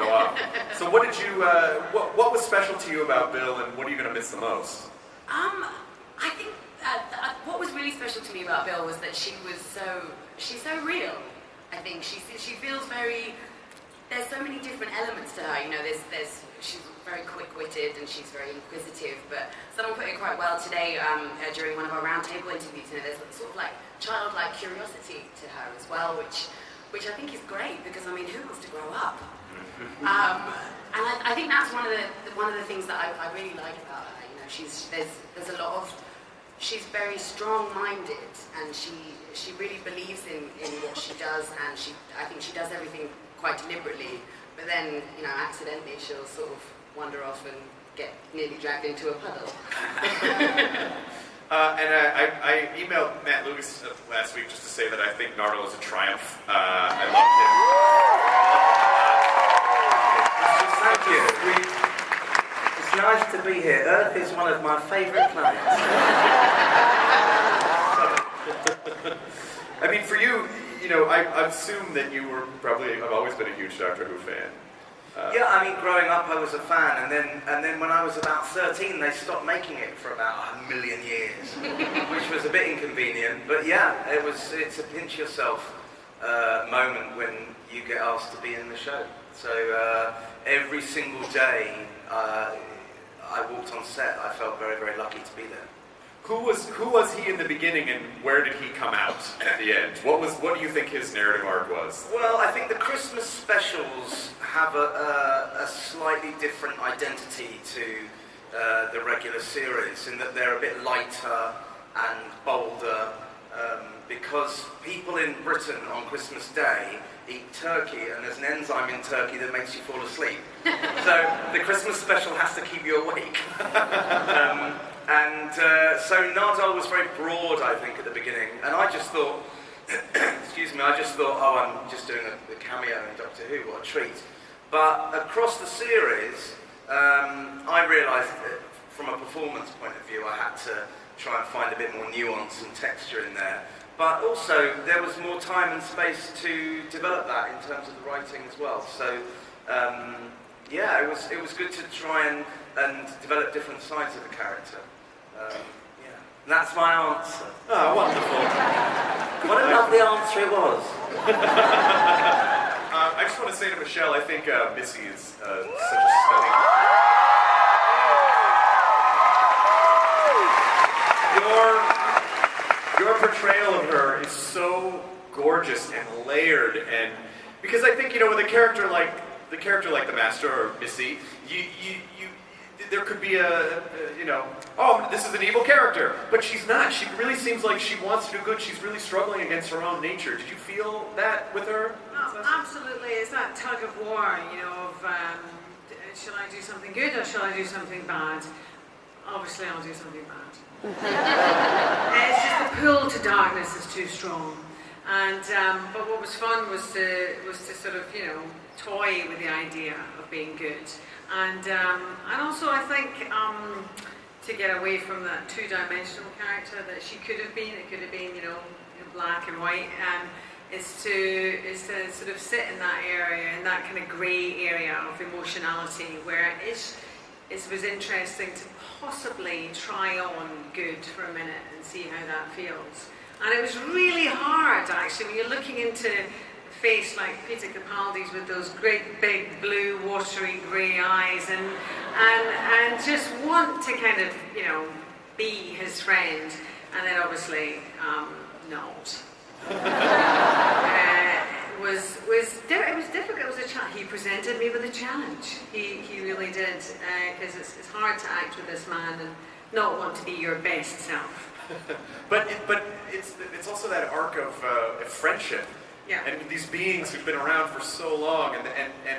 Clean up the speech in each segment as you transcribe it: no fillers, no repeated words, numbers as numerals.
go off. So what did you, what was special to you about Bill, and what are you going to miss the most? I think what was really special to me about Bill was that she's so real. I think she feels very, there's so many different elements to her, you know, she's very quick-witted and she's very inquisitive, but someone put it quite well today during one of our roundtable interviews, you know, there's sort of like childlike curiosity to her as well, which I think is great, because I mean, who wants to grow up? And I think that's one of the things that I really like about her. You know, there's a lot of, she's very strong-minded, and she really believes in what she does, and I think she does everything quite deliberately. But then, you know, accidentally she'll sort of wander off and get nearly dragged into a puddle. I emailed Matt Lucas last week just to say that I think Nardo is a triumph. I loved him. Thank you. It's nice to be here. Earth is one of my favourite planets. I mean, for you, you know, I assume that you were probably, I've always been a huge Doctor Who fan. Yeah, I mean, growing up I was a fan, and then when I was about 13 they stopped making it for about 1 million years, which was a bit inconvenient, but yeah, it's a pinch yourself moment when you get asked to be in the show. So every single day I walked on set, I felt very, very lucky to be there. Who was he in the beginning, and where did he come out at the end? What do you think his narrative arc was? Well, I think the Christmas specials have a slightly different identity to the regular series, in that they're a bit lighter and bolder, because people in Britain on Christmas Day eat turkey, and there's an enzyme in turkey that makes you fall asleep. So the Christmas special has to keep you awake. So Nardole was very broad, I think, at the beginning, and I just thought, oh, I'm just doing a cameo in Doctor Who, what a treat. But across the series, I realised that from a performance point of view, I had to try and find a bit more nuance and texture in there. But also, there was more time and space to develop that in terms of the writing as well. So, yeah, it was good to try and develop different sides of the character. Yeah, and that's my answer. Oh, wonderful. What a lovely answer it was. I just want to say to Michelle, I think Missy is such a stunning... Your portrayal of her is so gorgeous and layered, and because I think, you know, with a character like the Master or Missy, there could be you know, oh, this is an evil character, but she's not. She really seems like she wants to do good. She's really struggling against her own nature. Did you feel that with her? No, absolutely. It's that tug of war, you know, of shall I do something good or shall I do something bad? Obviously, I'll do something bad. It's just the pull to darkness is too strong. And but what was fun was to sort of, you know, toy with the idea of being good. And also I think to get away from that two-dimensional character that she could have been, it could have been, you know, black and white, is to sort of sit in that area, in that kind of grey area of emotionality, where it was interesting to possibly try on good for a minute and see how that feels. And it was really hard, actually, when you're looking into a face like Peter Capaldi's with those great big blue watery grey eyes, and just want to kind of, you know, be his friend, and then obviously not. It was difficult. It was a challenge. He presented me with a challenge. He really did, because it's hard to act with this man and not want to be your best self. but it's also that arc of friendship. Yeah. And these beings who've been around for so long, and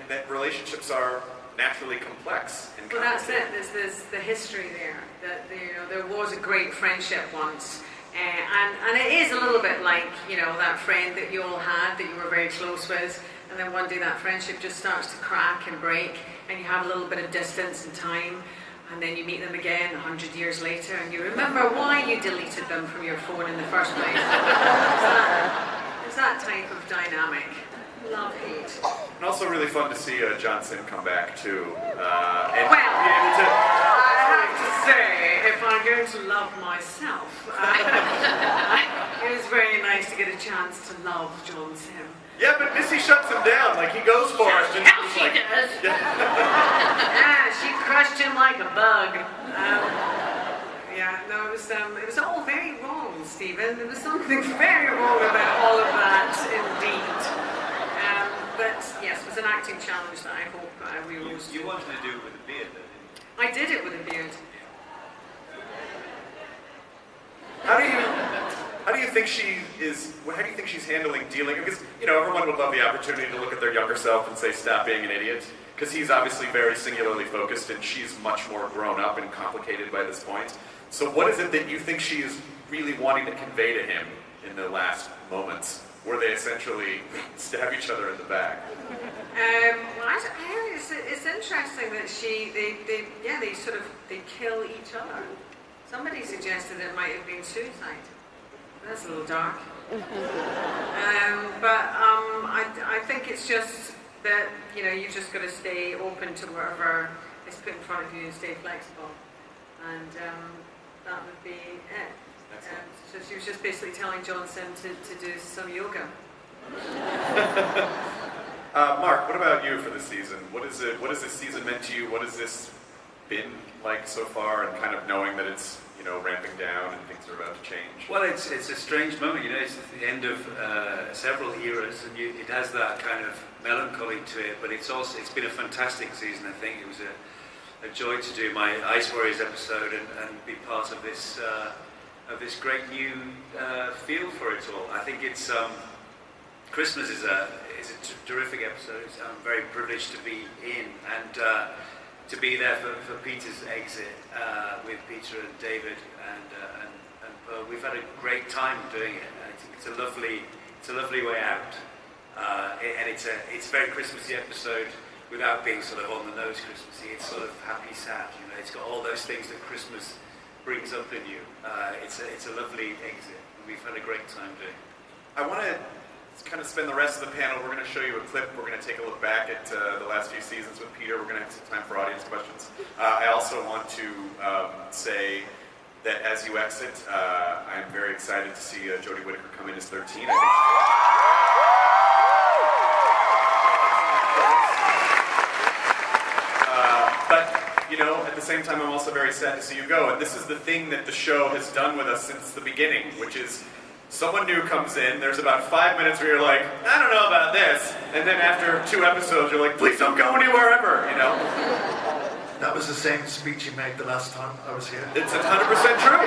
that relationships are naturally complex. And well, that's it. There's the history there. That, you know, there was a great friendship once. And it is a little bit like, you know, that friend that you all had, that you were very close with, and then one day that friendship just starts to crack and break, and you have a little bit of distance and time, and then you meet them again 100 years later, and you remember why you deleted them from your phone in the first place. It's that type of dynamic. Love, hate. And also really fun to see John Sim come back too. And Well, be able to. I have to say, if I'm going to love myself, it was very nice to get a chance to love John Sim. Yeah, but Missy shuts him down. Like he goes for it. And Hell, she's she like, does. Yeah, she crushed him like a bug. Yeah, no, it was all very wrong, Stephen. There was something very wrong about all of that, indeed. But yes, it was an acting challenge that I hope we rose to. You wanted to do it with a beard, though, didn't you? I did it with a beard. how do you think she is? How do you think she's dealing? Because everyone would love the opportunity to look at their younger self and say, "Stop being an idiot." Because he's obviously very singularly focused, and she's much more grown up and complicated by this point. So, what is it that you think she is really wanting to convey to him in the last moments, where they essentially stab each other in the back? It's interesting that they kill each other. Somebody suggested it might have been suicide. That's a little dark. I think it's just that you've just got to stay open to whatever is put in front of you and stay flexible, and that would be it. So she was just basically telling John Sim to do some yoga. Mark, what about you for the season? What has this season meant to you? What has this been like so far, and kind of knowing that it's ramping down and things are about to change? Well, it's a strange moment, it's the end of several eras, and it has that kind of melancholy to it, but it's been a fantastic season. I think it was a joy to do my Ice Warriors episode and be part of this great new feel for it all. I think it's Christmas is a terrific episode. I'm very privileged to be in and to be there for Peter's exit with Peter and David and Pearl. We've had a great time doing it. I think it's a lovely way out, and it's a very Christmassy episode without being sort of on the nose Christmassy. It's sort of happy, sad. It's got all those things that Christmas brings up in you. It's a lovely exit, and we've had a great time doing it. I want to kind of spend the rest of the panel. We're going to show you a clip. We're going to take a look back at the last few seasons with Peter. We're going to have some time for audience questions. I also want to say that as you exit, I'm very excited to see Jodie Whittaker come in as 13. But at the same time, I'm also very sad to see you go. And this is the thing that the show has done with us since the beginning, which is someone new comes in, there's about 5 minutes where you're like, I don't know about this. And then after 2 episodes, you're like, please don't go anywhere ever, That was the same speech you made the last time I was here. It's 100% true.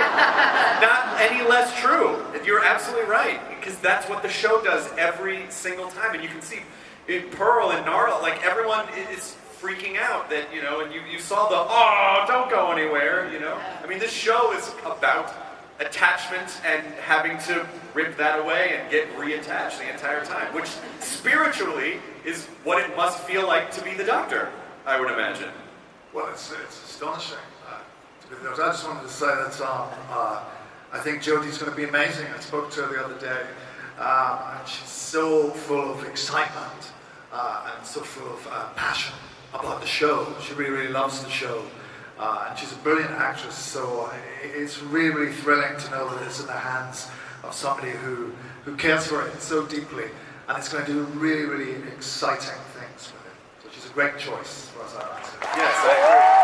Not any less true. You're absolutely right. Because that's what the show does every single time. And you can see Pearl and Nara, like everyone is freaking out that, and you saw the, don't go anywhere, I mean, this show is about attachment and having to rip that away and get reattached the entire time, which spiritually is what it must feel like to be the Doctor, I would imagine. Well, it's astonishing. To be honest. I just wanted to say that I think Jodie's going to be amazing. I spoke to her the other day, and she's so full of excitement and so full of passion about the show. She really, really loves the show. And she's a brilliant actress, so it's really, really thrilling to know that it's in the hands of somebody who cares for it so deeply, and it's going to do really, really exciting things with it. So she's a great choice, as far as I'm concerned. Yes, I agree.